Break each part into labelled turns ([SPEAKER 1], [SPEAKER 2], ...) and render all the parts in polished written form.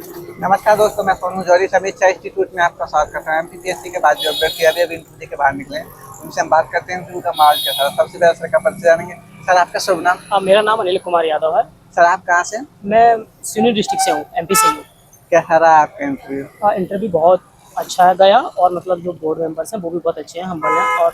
[SPEAKER 1] नमस्कार दोस्तों, मैं सोनू जौहरी समीक्षा इंस्टीट्यूट में आपका स्वागत करता हूँ। एमपीपीएससी के बाद जो अभ्यर्थी अभी इंटरव्यू के बाहर निकले हैं, उनसे हम बात करते हैं इंटरव्यू का माहौल कैसा है। सबसे पहले सर का परिचय जानेंगे। सर, आपका शुभ नाम?
[SPEAKER 2] मेरा नाम अनिल कुमार यादव है।
[SPEAKER 1] सर, आप कहाँ से हैं?
[SPEAKER 2] मैं सिवनी डिस्ट्रिक्ट से हूँ, एमपी से हूँ।
[SPEAKER 1] कैसा रहा आपका इंटरव्यू?
[SPEAKER 2] इंटरव्यू बहुत अच्छा गया और मतलब जो बोर्ड मेंबर्स हैं वो भी बहुत अच्छे हैं, हम बढ़िया और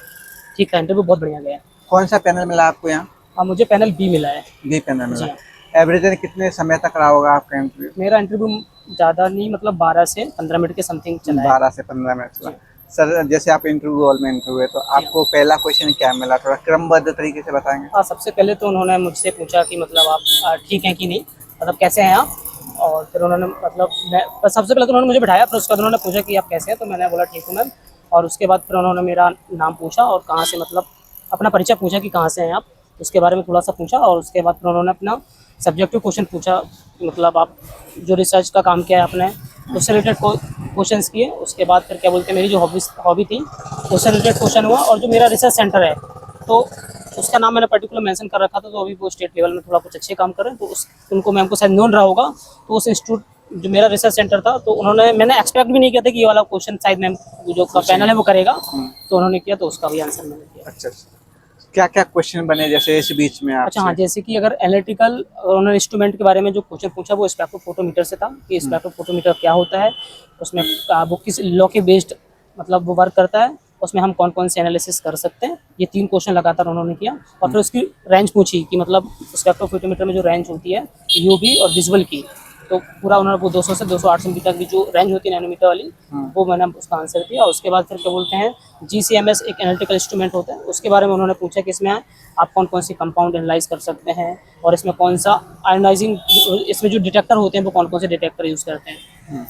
[SPEAKER 2] ठीक है। इंटरव्यू बहुत बढ़िया गया।
[SPEAKER 1] कौन सा पैनल मिला आपको यहाँ?
[SPEAKER 2] मुझे पैनल बी मिला है।
[SPEAKER 1] बी पैनल मिला।
[SPEAKER 2] जी हाँ।
[SPEAKER 1] एवरेज कितने समय तक रहा होगा आपका इंटरव्यू?
[SPEAKER 2] मेरा इंटरव्यू ज़्यादा नहीं, मतलब 12 से 15 मिनट के समथिंग चला है।
[SPEAKER 1] 12 से 15 मिनट चला।
[SPEAKER 2] जी।
[SPEAKER 1] सर, जैसे आप इंटरव्यू हॉल में इंटरव्यू है तो आपको पहला क्वेश्चन क्या मिला, थोड़ा क्रमबद्ध तरीके से बताएंगे?
[SPEAKER 2] सबसे पहले तो उन्होंने मुझसे पूछा कि मतलब आप ठीक हैं कि नहीं, मतलब कैसे हैं आप। और फिर उन्होंने मतलब बस सबसे पहले तो उन्होंने मुझे बिठाया, फिर उसके बाद उन्होंने पूछा कि आप कैसे हैं, तो मैंने बोला ठीक हूँ मैम। और उसके बाद फिर उन्होंने मेरा नाम पूछा और कहाँ से, मतलब अपना परिचय पूछा कि कहाँ से हैं आप, उसके बारे में थोड़ा सा पूछा। और उसके बाद फिर उन्होंने अपना सब्जेक्टिव क्वेश्चन पूछा, मतलब आप जो रिसर्च का काम किया है आपने, उससे रिलेटेड क्वेश्चंस किए। उसके बाद फिर क्या बोलते हैं, मेरी जो हॉबी थी उससे रिलेटेड क्वेश्चन हुआ। और जो मेरा रिसर्च सेंटर है तो उसका नाम मैंने पर्टिकुलर मेंशन कर रखा था, तो अभी वो स्टेट लेवल में थोड़ा कुछ अच्छे काम कर रहे हैं, तो उस उनको मैम को शायद नोन रहा होगा। तो उस इंस्टीट्यूट जो मेरा रिसर्च सेंटर था, तो मैंने एक्सपेक्ट भी नहीं किया था कि ये वाला क्वेश्चन शायद मैम जो पैनल है वो करेगा, तो उन्होंने किया, तो उसका भी आंसर मैंने किया।
[SPEAKER 1] अच्छा, क्या क्या क्वेश्चन बने जैसे इस बीच में
[SPEAKER 2] अच्छा हाँ,
[SPEAKER 1] आपसे?
[SPEAKER 2] जैसे कि अगर एनालिटिकल उन्होंने इंस्ट्रूमेंट के बारे में जो क्वेश्चन पूछा वो स्पेक्ट्रोफोटोमीटर से था कि स्पेक्ट्रोफोटोमीटर क्या होता है, उसमें वो किस लॉ के बेस्ड मतलब वो वर्क करता है, उसमें हम कौन कौन से एनालिसिस कर सकते हैं। ये 3 क्वेश्चन लगातार उन्होंने किया। और फिर उसकी रेंज पूछी कि मतलब स्पेक्ट्रोफोटोमीटर में जो रेंज होती है यूवी और विजुअल की, तो पूरा उन्होंने वो 200 से 208 सेंटीमीटर की जो रेंज होती है नैनोमीटर वाली, वो मैंने उसका आंसर दिया। और उसके बाद फिर क्या बोलते हैं, GCMS एक एनालिटिकल इंस्ट्रूमेंट होता है, उसके बारे में उन्होंने पूछा कि इसमें आप कौन कौन सी कंपाउंड एनालाइज कर सकते हैं और इसमें कौन सा आयोनाइजिंग, इसमें जो डिटेक्टर होते हैं वो कौन कौन से डिटेक्टर यूज़ करते हैं।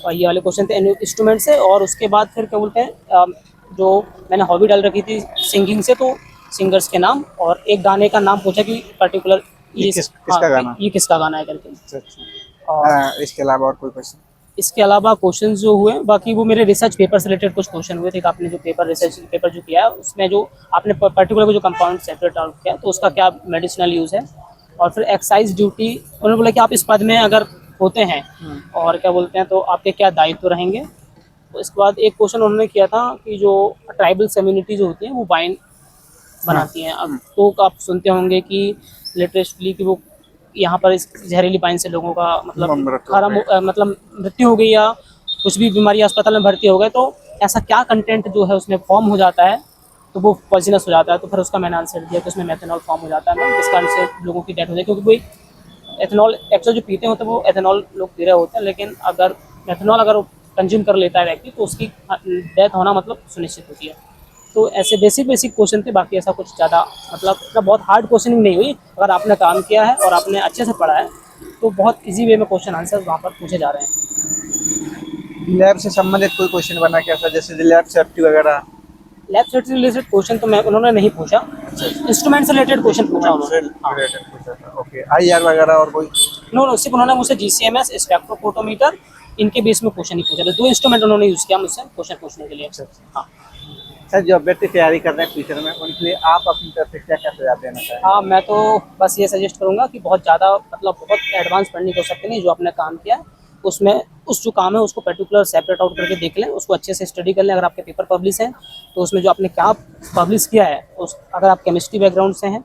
[SPEAKER 2] और ये वाले क्वेश्चन थे इंस्ट्रूमेंट से। और उसके बाद फिर क्या बोलते हैं, जो मैंने हॉबी डाल रखी थी सिंगिंग से, तो सिंगर्स के नाम और एक गाने का नाम पूछा कि पर्टिकुलर
[SPEAKER 1] किसका गाना?
[SPEAKER 2] ये किसका गाना है करके।
[SPEAKER 1] अच्छा अच्छा।
[SPEAKER 2] और
[SPEAKER 1] इसके अलावा और कोई क्वेश्चन?
[SPEAKER 2] इसके अलावा क्वेश्चंस जो हुए, बाकी वो मेरे रिसर्च पेपर से रिलेटेड कुछ क्वेश्चन हुए थे कि आपने जो पेपर रिसर्च पेपर जो किया है उसमें जो आपने पर्टिकुलर जो कंपाउंड सेपरेट आउट किया तो उसका क्या मेडिसिनल यूज़ है। और फिर एक्साइज ड्यूटी, उन्होंने बोला कि आप इस पद में अगर होते हैं और क्या बोलते हैं तो आपके क्या दायित्व रहेंगे। तो इसके बाद एक क्वेश्चन उन्होंने किया था कि जो ट्राइबल कम्युनिटी जो होती है वो वाइन बनाती हैं। अब तो आप सुनते होंगे कि लेटेस्टली कि वो यहाँ पर इस जहरीली पानी से लोगों का मतलब मतलब मृत्यु हो गई या कुछ भी बीमारी अस्पताल में भर्ती हो गए, तो ऐसा क्या कंटेंट जो है उसमें फॉर्म हो जाता है तो वो पॉइजनस हो जाता है। तो फिर उसका मैंने आंसर दिया कि उसमें मेथनॉल फॉर्म हो जाता है, जिस कारण से लोगों की डेथ हो जाती है। क्योंकि कोई एथेनॉल एक्चुअल जो पीते होते हैं वो एथेनॉल लोग पी रहे होते हैं, लेकिन अगर मेथनॉल अगर कंज्यूम कर लेता है व्यक्ति तो उसकी डेथ होना मतलब सुनिश्चित होती है। तो ऐसे बेसिक क्वेश्चन थे, बाकी ऐसा कुछ ज़्यादा मतलब बहुत हार्ड क्वेश्चनिंग नहीं हुई। अगर आपने काम किया है और आपने अच्छे से पढ़ा है तो बहुत इजी वे में क्वेश्चन आंसर वहाँ पर पूछे जा रहे हैं।
[SPEAKER 1] लैब से संबंधित कोई क्वेश्चन बना कैसा, जैसे लैब सेफ्टी वगैरह?
[SPEAKER 2] लैब से रिलेटेड क्वेश्चन तो मैं उन्होंने नहीं पूछा, इंस्ट्रूमेंट से रिलेटेड क्वेश्चन पूछा उन्होंने।
[SPEAKER 1] ओके, IR वगैरह और कोई?
[SPEAKER 2] नो, सिर्फ उन्होंने मुझसे GCMS स्पेक्ट्रोफोटोमीटर इनके बेस में क्वेश्चन ही पूछा था। 2 इंस्ट्रूमेंट उन्होंने यूज़ किया मुझसे क्वेश्चन पूछने के लिए। हाँ
[SPEAKER 1] सर, जो अभ्यर्थी तैयारी कर रहे हैं फ्यूचर में, उनके लिए आप अपनी तरफ से क्या क्या सुझाव देना चाहेंगे?
[SPEAKER 2] हाँ, मैं तो बस ये सजेस्ट करूँगा कि बहुत ज़्यादा मतलब बहुत एडवांस पढ़ने की आवश्यकता नहीं। जो आपने काम किया है उसमें उस जो काम है उसको पर्टिकुलर सेपरेट आउट करके देख लें, उसको अच्छे से स्टडी कर लें। अगर आपके पेपर पब्लिश हैं तो उसमें जो आपने क्या पब्लिश किया है, उस अगर आप केमिस्ट्री बैकग्राउंड से हैं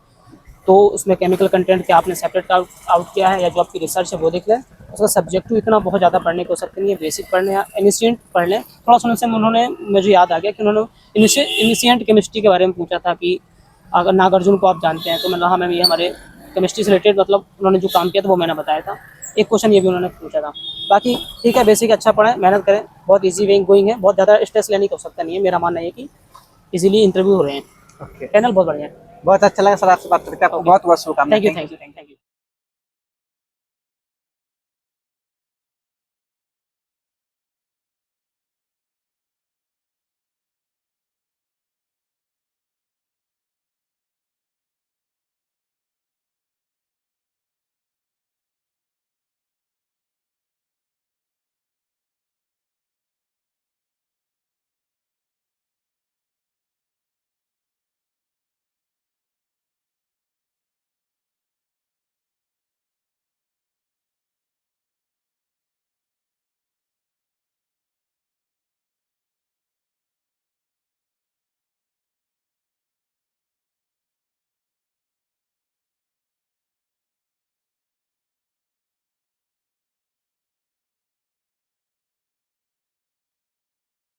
[SPEAKER 2] तो उसमें केमिकल कंटेंट क्या आपने सेपरेट आउट किया है, या जो आपकी रिसर्च है वो देख लें। उसका सब्जेक्टिव इतना बहुत ज़्यादा पढ़ने की आवश्यकता नहीं है, बेसिक पढ़ने या इनिशिएंट पढ़ लें। थोड़ा सुनने से उन्होंने मुझे याद आ गया कि उन्होंने इनिशिएंट केमिस्ट्री के बारे में पूछा था कि अगर नागार्जुन को आप जानते हैं, तो मैंने कहा मैम ये हमारे केमिस्ट्री से रिलेटेड मतलब उन्होंने जो काम किया था वो मैंने बताया था। एक क्वेश्चन ये भी उन्होंने पूछा था। बाकी ठीक है, बेसिक अच्छा पढ़ें, मेहनत करें, बहुत ईजी वे गोइंग है, बहुत ज़्यादा स्ट्रेस लेने की आवश्यकता नहीं है। मेरा मानना है कि इजीली इंटरव्यू हो रहे हैं।
[SPEAKER 1] ओके,
[SPEAKER 2] पैनल बहुत बढ़िया है।
[SPEAKER 1] बहुत अच्छा लगा सर आपसे बात करके। आपको बहुत बहुत शुभकामनाएं।
[SPEAKER 2] Thank you.